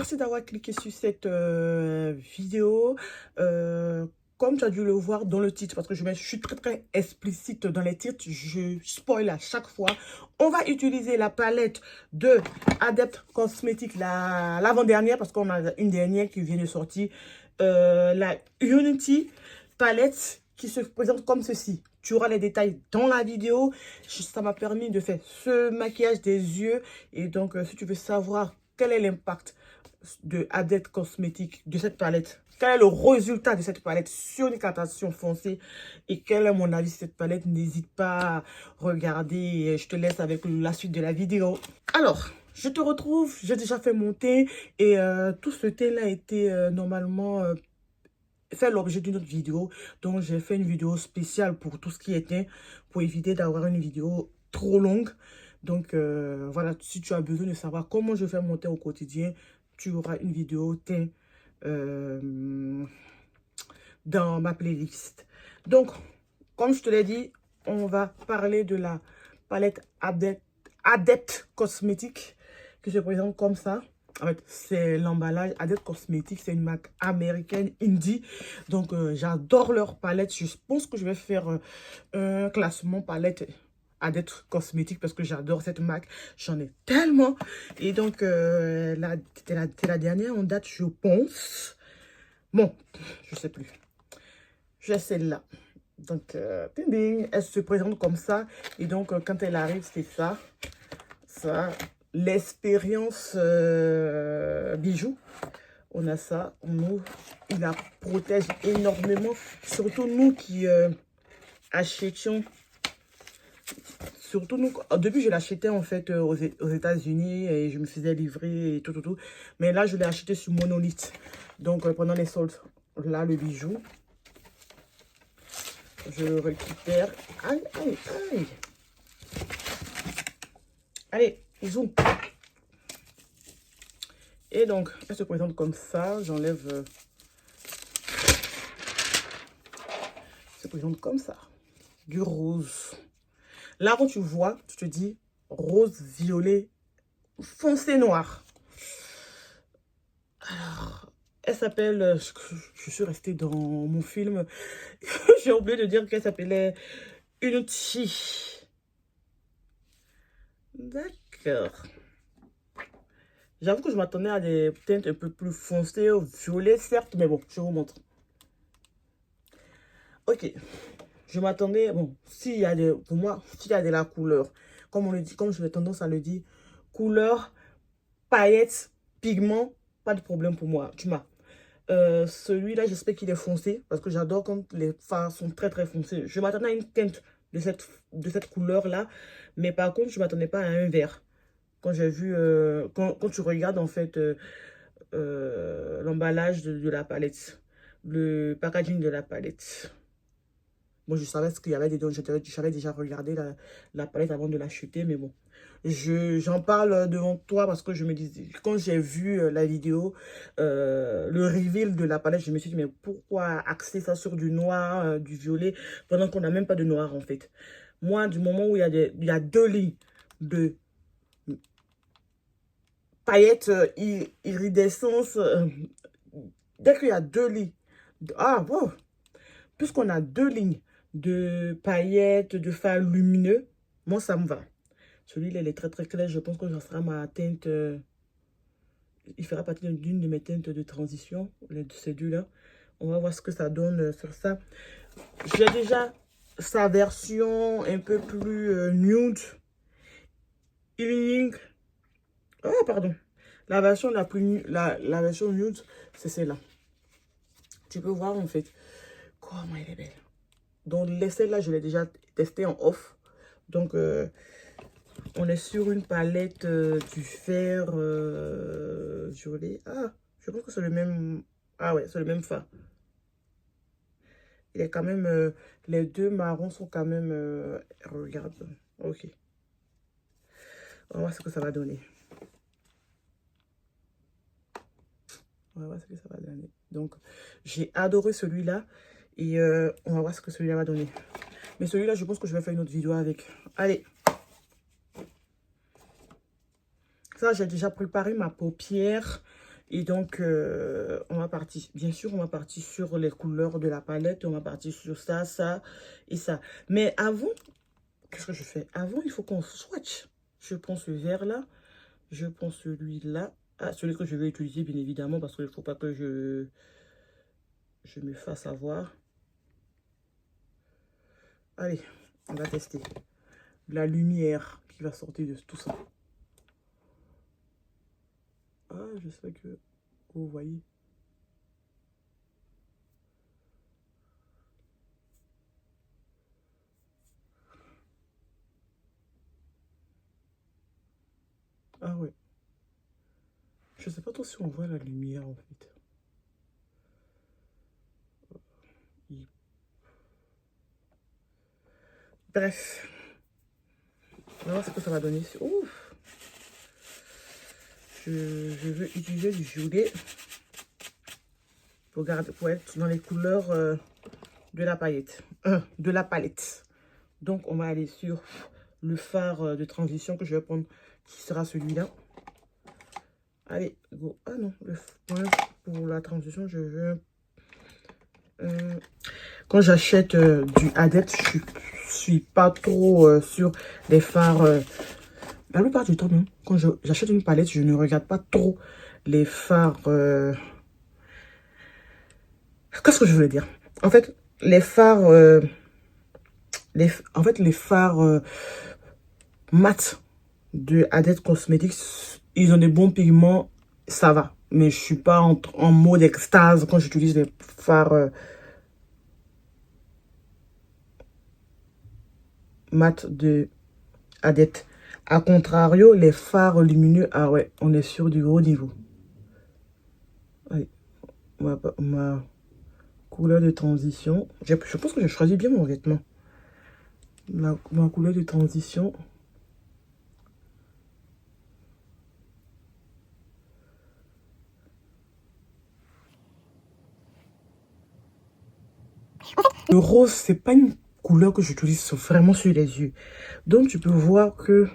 Merci d'avoir cliqué sur cette vidéo. Comme tu as dû le voir dans le titre, parce que je suis très explicite dans les titres, je spoil à chaque fois. On va utiliser la palette de Adept Cosmetics, l'avant-dernière, parce qu'on a une dernière qui vient de sortir. La Unity palette qui se présente comme ceci. Tu auras les détails dans la vidéo. Ça m'a permis de faire ce maquillage des yeux. Et donc, si tu veux savoir quel est l'impact de Adept Cosmetics, de cette palette, quel est le résultat de cette palette sur les carnations foncées et quel est mon avis sur cette palette, n'hésite pas à regarder. Je te laisse avec la suite de la vidéo. Alors, je te retrouve, j'ai déjà fait mon teint et tout ce teint-là a été normalement fait l'objet d'une autre vidéo. Donc, j'ai fait une vidéo spéciale pour tout ce qui est teint pour éviter d'avoir une vidéo trop longue. Donc, voilà, si tu as besoin de savoir comment je fais mon teint au quotidien, tu auras une vidéo teint dans ma playlist. Donc, comme je te l'ai dit, on va parler de la palette Adept Cosmetics qui se présente comme ça. En fait, c'est l'emballage Adept Cosmetics, c'est une marque américaine indie. Donc, j'adore leur palette. Je pense que je vais faire un classement palette Adept Cosmetics parce que j'adore cette marque. J'en ai tellement. Et donc, c'était la dernière en date, je pense. Bon, je sais plus. J'ai celle-là. Donc, ding ding, elle se présente comme ça. Et donc, quand elle arrive, c'est ça. Ça, l'expérience bijou. On a ça, on ouvre. Il la protège énormément. Surtout nous qui achetions. Surtout nous, au début, je l'achetais en fait aux États-Unis et je me faisais livrer et tout. Mais là, je l'ai acheté sur Monolith. Donc, pendant les soldes, là, le bijou. Je le récupère. Aïe, aïe, aïe. Allez, zoom. Et donc, elle se présente comme ça. J'enlève. Elle se présente comme ça. Du rose. Là, quand tu vois, tu te dis rose, violet, foncé noir. Alors, elle s'appelle. Je suis restée dans mon film. J'ai oublié de dire qu'elle s'appelait Unity. D'accord. J'avoue que je m'attendais à des teintes un peu plus foncées, violet, certes, mais bon, je vous montre. Ok. Je m'attendais, bon, s'il y a des, pour moi, s'il y a de la couleur, comme on le dit, comme j'ai tendance à le dire, couleur, paillettes, pigments, pas de problème pour moi. Tu m'as. Celui-là, j'espère qu'il est foncé, parce que j'adore quand les fards sont très foncés. Je m'attendais à une teinte de cette couleur-là, mais par contre, je ne m'attendais pas à un vert. Quand j'ai vu, quand tu regardes en fait l'emballage de la palette, le packaging de la palette. Moi, je savais ce qu'il y avait dedans. J'avais déjà regardé la palette avant de l'acheter, mais bon. J'en parle devant toi parce que je me disais, quand j'ai vu la vidéo, le reveal de la palette, je me suis dit, mais pourquoi axer ça sur du noir, du violet, pendant qu'on n'a même pas de noir, en fait. Moi, du moment où il y a deux lignes de paillettes iridescence, dès qu'il y a deux lignes, ah, wow, puisqu'on a deux lignes de paillettes, de fards lumineux, moi, ça me va. Celui-là, il est très clair. Je pense que ça sera ma teinte. Il fera partie d'une de mes teintes de transition, ces deux-là. On va voir ce que ça donne sur ça. J'ai déjà sa version un peu plus nude. Healing. Oh, pardon. La version la version nude, c'est celle-là. Tu peux voir, en fait, comment elle est belle. Donc, celle-là, je l'ai déjà testée en off. Donc, on est sur une palette du fer violet. Ah, je pense que c'est le même. Ah ouais, c'est le même fard. Il est quand même. Les deux marrons sont quand même. Regarde. Ok. On va voir ce que ça va donner. On va voir ce que ça va donner. Donc, j'ai adoré celui-là. Et on va voir ce que celui-là va donner. Mais celui-là, je pense que je vais faire une autre vidéo avec. Allez. Ça, j'ai déjà préparé ma paupière. Et donc, on va partir, bien sûr, on va partir sur les couleurs de la palette. On va partir sur ça, ça et ça. Mais avant, qu'est-ce que je fais? Avant, il faut qu'on swatch. Je prends ce vert-là. Je prends celui-là. Ah, celui que je vais utiliser, bien évidemment, parce qu'il ne faut pas que je me fasse avoir. Allez, on va tester. La lumière qui va sortir de tout ça. Ah, j'espère que vous voyez. Ah ouais. Je sais pas trop si on voit la lumière en fait. Bref. On va voir ce que ça va donner. Ouf. Je veux utiliser du violet pour être dans les couleurs de la palette. De la palette. Donc, on va aller sur le fard de transition que je vais prendre, qui sera celui-là. Allez, go. Ah non, pour la transition, je veux... quand j'achète du Adept, je suis pas trop sur les fards. La plupart du temps, non. Quand j'achète une palette, je ne regarde pas trop les fards. Qu'est-ce que je voulais dire? En fait, les fards... les fards mat de Adept Cosmetics, ils ont des bons pigments, ça va. Mais je suis pas en mode extase quand j'utilise les fards mat de Adept. A contrario, les fards lumineux, ah ouais, on est sur du haut niveau. Allez, ma couleur de transition. Je pense que j'ai choisi bien mon vêtement. Ma couleur de transition. Le rose, c'est pas une couleur que j'utilise vraiment sur les yeux. Donc, tu peux voir que...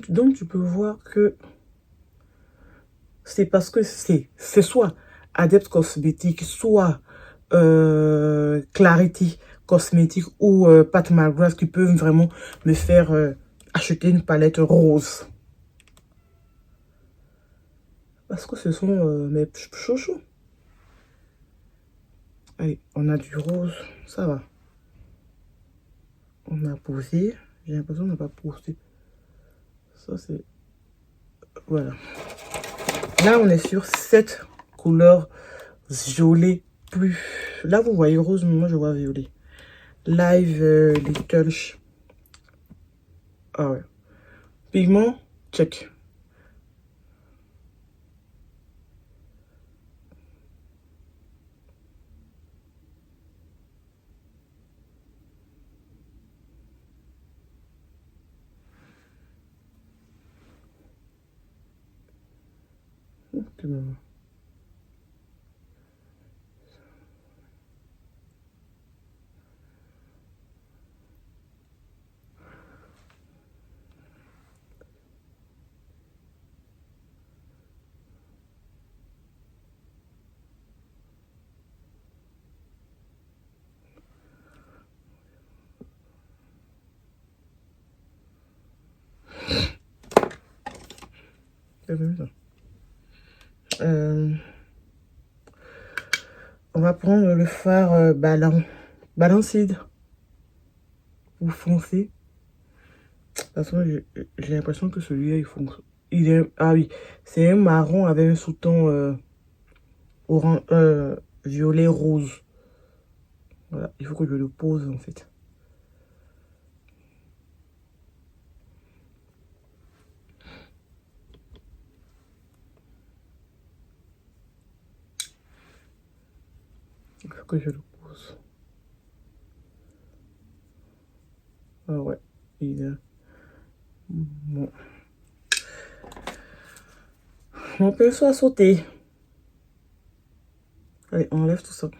Donc, tu peux voir que c'est parce que c'est soit Adept Cosmetics, soit Clarity Cosmetics ou Pat McGrath qui peuvent vraiment me faire acheter une palette rose. Parce que ce sont mes chouchous. Allez, on a du rose, ça va. On a posé. J'ai l'impression qu'on n'a pas posé. Ça, c'est... Voilà. Là, on est sur cette couleur violet plus... Là, vous voyez rose, mais moi, je vois violet. Live Little... Ah ouais. Pigment, check. On va prendre le fard Balancide ou foncé. De toute façon, j'ai l'impression que celui-là, il fonctionne. Ah oui, c'est un marron avec un sous-ton orange, violet rose. Voilà, il faut que je le pose en fait. Il faut que je le pose. Ah ouais, il est... Bon. Mon pinceau a sauté. Allez, on enlève tout ça.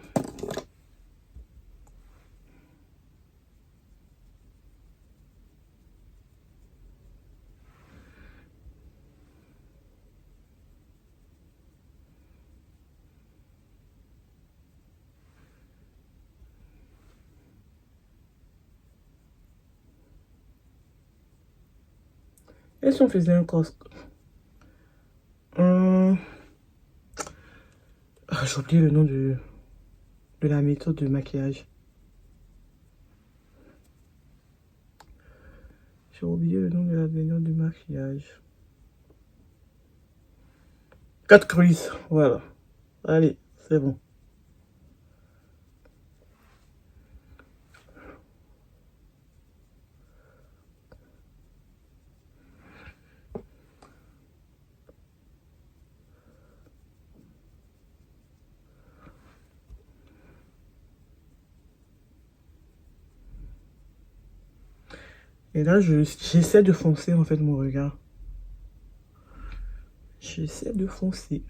Et si on faisait un cos... j'ai oublié le nom de la méthode de maquillage. J'ai oublié le nom de la méthode de maquillage. Cut crease, voilà. Allez, c'est bon. Et là, j'essaie de foncer en fait mon regard. J'essaie de foncer.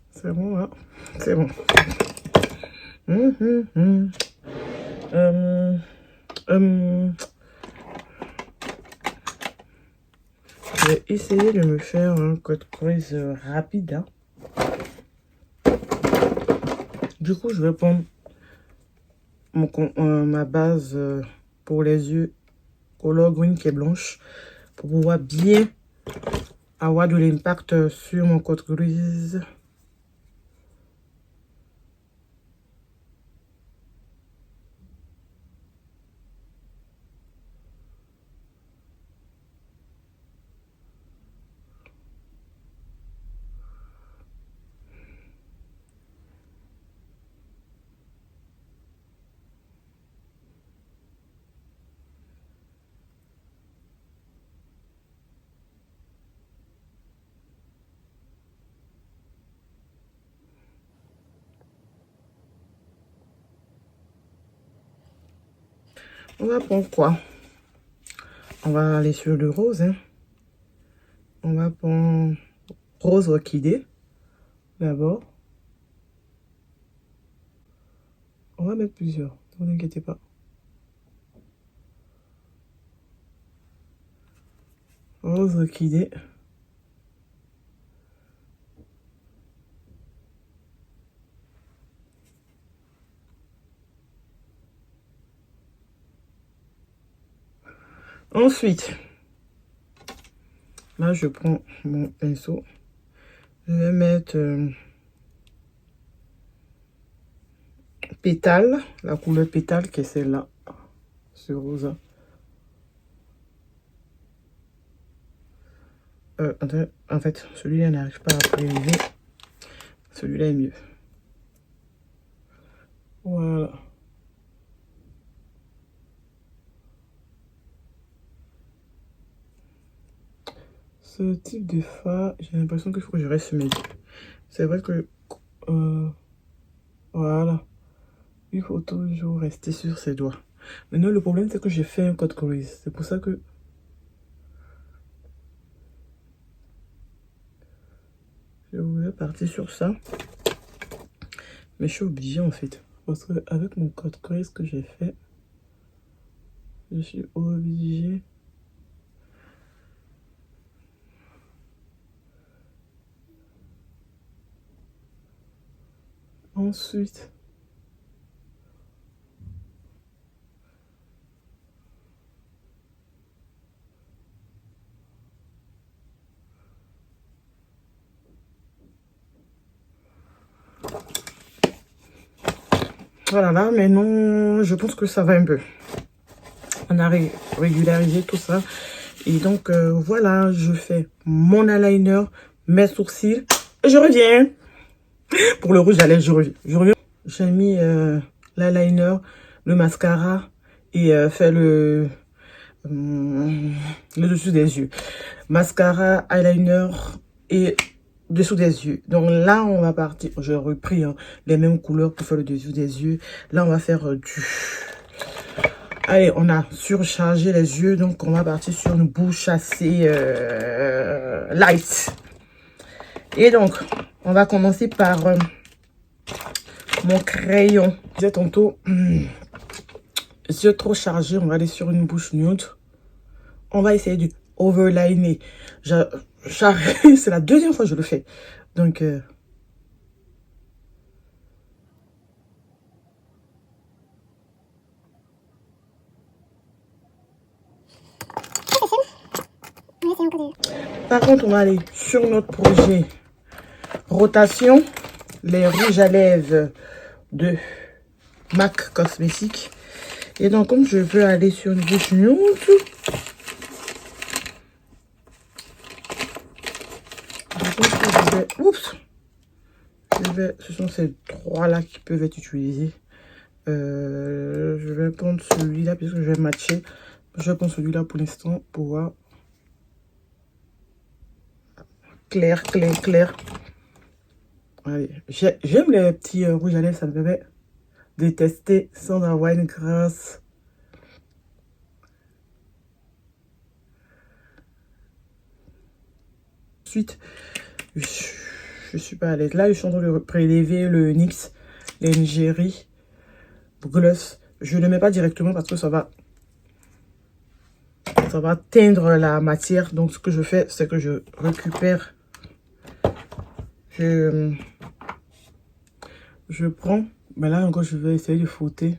C'est bon, hein? C'est bon. Je vais essayer de me faire un cut crease rapide. Hein. Du coup, je vais prendre ma base pour les yeux Color Green qui est blanche pour pouvoir bien avoir de l'impact sur mon cut crease. On va prendre quoi? On va aller sur le rose. Hein. On va prendre rose orchidée d'abord. On va mettre plusieurs, ne vous inquiétez pas. Rose orchidée. Ensuite, là, je prends mon pinceau. Je vais mettre pétale, la couleur pétale qui est celle-là, ce rose. En fait, celui-là n'arrive pas à prélever. Celui-là est mieux. Voilà. Ce type de fard, j'ai l'impression qu'il faut que je reste sur mes yeux. C'est vrai que... voilà. Il faut toujours rester sur ses doigts. Maintenant, le problème, c'est que j'ai fait un cut crease. C'est pour ça que... je voulais partir sur ça. Mais je suis obligée, en fait. Parce que avec mon cut crease que j'ai fait, je suis obligée... Ensuite... voilà, là, maintenant, je pense que ça va un peu. On a régularisé tout ça. Et donc, voilà, je fais mon eyeliner, mes sourcils. Et je reviens. Pour le rouge à lèvres, je reviens. J'ai mis l'eyeliner, le mascara et fait le dessus des yeux. Mascara, eyeliner et dessous des yeux. Donc là, on va partir. J'ai repris hein, les mêmes couleurs pour faire le dessous des yeux. Là, on va faire du... Allez, on a surchargé les yeux. Donc, on va partir sur une bouche assez light. Et donc, on va commencer par mon crayon. Je disais tantôt, yeux trop chargés. On va aller sur une bouche nude. On va essayer de overliner. j'arrive, c'est la deuxième fois que je le fais. Donc, par contre, on va aller sur notre projet rotation, les rouges à lèvres de MAC Cosmétiques. Et donc, comme je veux aller sur une bouche nude, je pense que je vais... Oups! Ce sont ces trois-là qui peuvent être utilisés. Je vais prendre celui-là puisque je vais matcher. Je vais prendre celui-là pour l'instant pour voir. Clair, clair, clair. Allez, j'aime les petits rouges à lèvres, ça me permet de tester sans avoir une grâce. Ensuite, je suis pas à l'aise. Là, je suis en train de prélever le NYX, l'Ingérie Gloss. Je ne le mets pas directement parce que ça va teindre la matière. Donc, ce que je fais, c'est que je récupère. Je prends. Mais là encore, je vais essayer de frotter.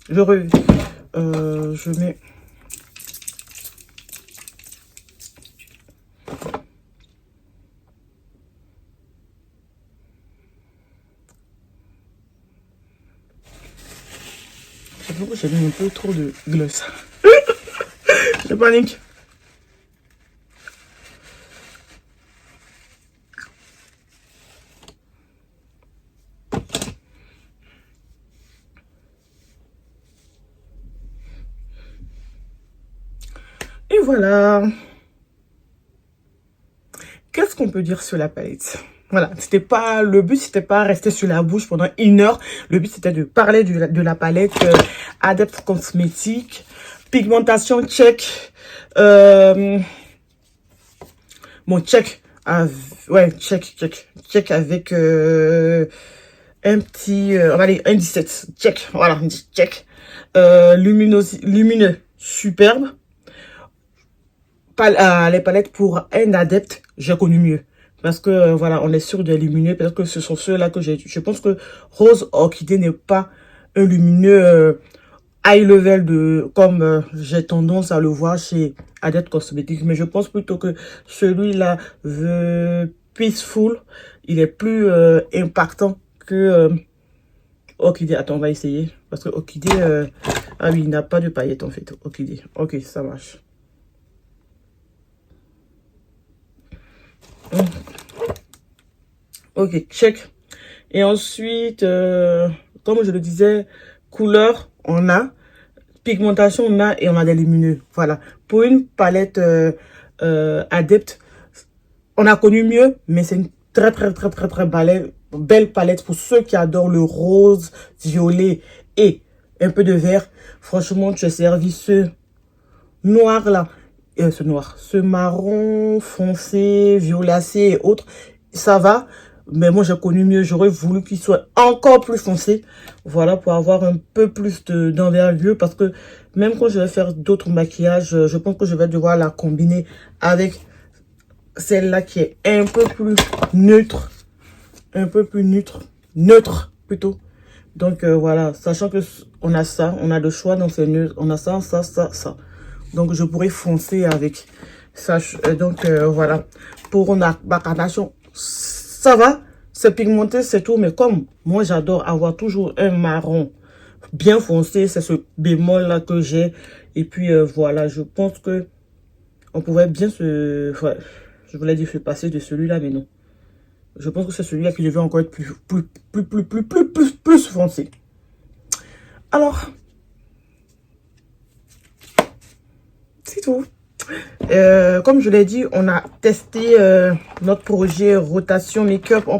Je mets... J'avoue que j'ai mis un peu trop de gloss. Je panique. Et voilà. Qu'est-ce qu'on peut dire sur la palette? Voilà, le but, c'était pas rester sur la bouche pendant 1 heure. Le but, c'était de parler de la palette Adept Cosmétiques. Pigmentation, check. Bon, check. Ouais, check avec un petit, on va dire un 17. Check, voilà, check. Lumineux, superbe. Les palettes pour un adepte, j'ai connu mieux. Parce que, voilà, on est sûr de lumineux. Peut-être que ce sont ceux-là que j'ai... Je pense que Rose Orchidée n'est pas un lumineux high level comme j'ai tendance à le voir chez Adept Cosmetics. Mais je pense plutôt que celui-là, The Peaceful, il est plus impactant que Orchidée. Attends, on va essayer. Parce que Orchidée... ah oui, il n'a pas de paillettes en fait. Orchidée. Ok, ça marche. Ok, check. Et ensuite, comme je le disais, couleur, on a. Pigmentation, on a. Et on a des lumineux. Voilà. Pour une palette adepte, on a connu mieux, mais c'est une très belle palette pour ceux qui adorent le rose, violet et un peu de vert. Franchement, tu as servi ce noir là. Ce marron foncé, violacé et autres. Ça va. Mais moi, j'ai connu mieux. J'aurais voulu qu'il soit encore plus foncé. Voilà, pour avoir un peu plus d'envergure. Parce que même quand je vais faire d'autres maquillages, je pense que je vais devoir la combiner avec celle-là qui est un peu plus neutre. Un peu plus neutre. Neutre, plutôt. Donc, voilà. Sachant que on a ça. On a le choix dans ces neutres. On a ça, ça, ça, ça. Donc, je pourrais foncer avec ça. Donc, voilà. Pour ma carnation, ça va. C'est pigmenté, c'est tout. Mais comme moi, j'adore avoir toujours un marron bien foncé, c'est ce bémol-là que j'ai. Et puis, voilà. Je pense que on pourrait bien ouais, je voulais dire se passer de celui-là, mais non. Je pense que c'est celui-là qui devait encore être plus foncé. Alors, c'est tout. Comme je l'ai dit, on a testé notre projet rotation make-up en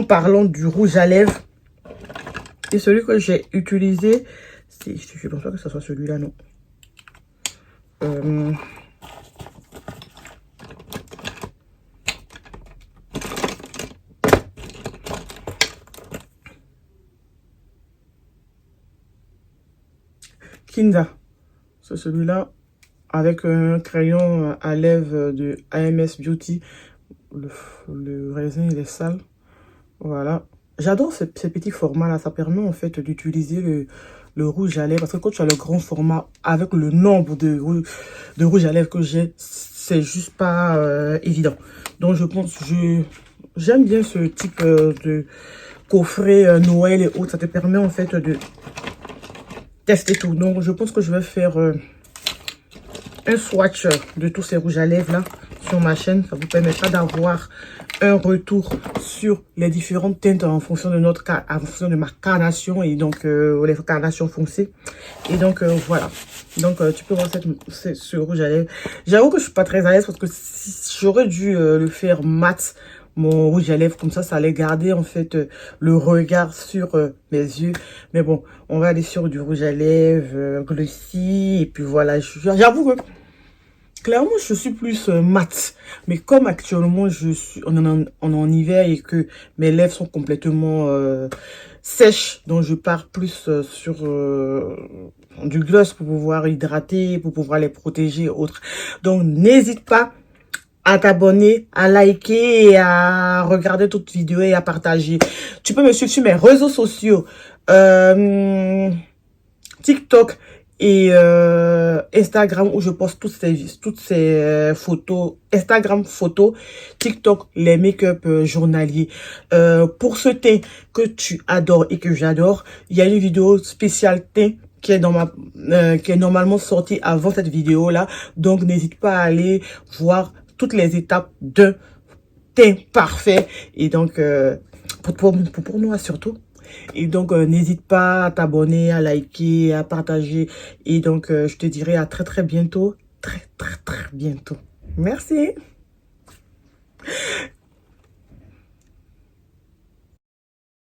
parlant du rouge à lèvres. Et celui que j'ai utilisé, je pense pas que ce soit celui-là, non. Kinza. C'est celui-là avec un crayon à lèvres de AMS Beauty. Le raisin, il est sale. Voilà. J'adore ces petits formats-là. Ça permet en fait d'utiliser le rouge à lèvres. Parce que quand tu as le grand format avec le nombre de rouge à lèvres que j'ai, c'est juste pas évident. Donc je pense, j'aime bien ce type de coffret Noël et autres. Ça te permet en fait de tester tout. Donc je pense que je vais faire un swatch de tous ces rouges à lèvres là sur ma chaîne. Ça vous permettra d'avoir un retour sur les différentes teintes en fonction de en fonction de ma carnation et donc les carnations foncées. Et donc voilà. Donc tu peux voir ce rouge à lèvres. J'avoue que je suis pas très à l'aise parce que si j'aurais dû le faire mat, mon rouge à lèvres, comme ça allait garder en fait le regard sur mes yeux. Mais bon, on va aller sur du rouge à lèvres glossy et puis voilà. J'avoue que clairement, je suis plus mat. Mais comme actuellement, on est en hiver et que mes lèvres sont complètement sèches, donc je pars plus sur du gloss pour pouvoir hydrater, pour pouvoir les protéger et autres. Donc, n'hésite pas à t'abonner, à liker et à regarder toutes les vidéos et à partager. Tu peux me suivre sur mes réseaux sociaux. TikTok et Instagram où je poste toutes ces photos. Instagram photos, TikTok les make-up journaliers. Pour ce teint que tu adores et que j'adore, il y a une vidéo spéciale teint qui est qui est normalement sortie avant cette vidéo là. Donc n'hésite pas à aller voir toutes les étapes de teint parfait et donc pour nous surtout. Et donc, n'hésite pas à t'abonner, à liker, à partager. Et donc, je te dirai à très bientôt. Très bientôt. Merci.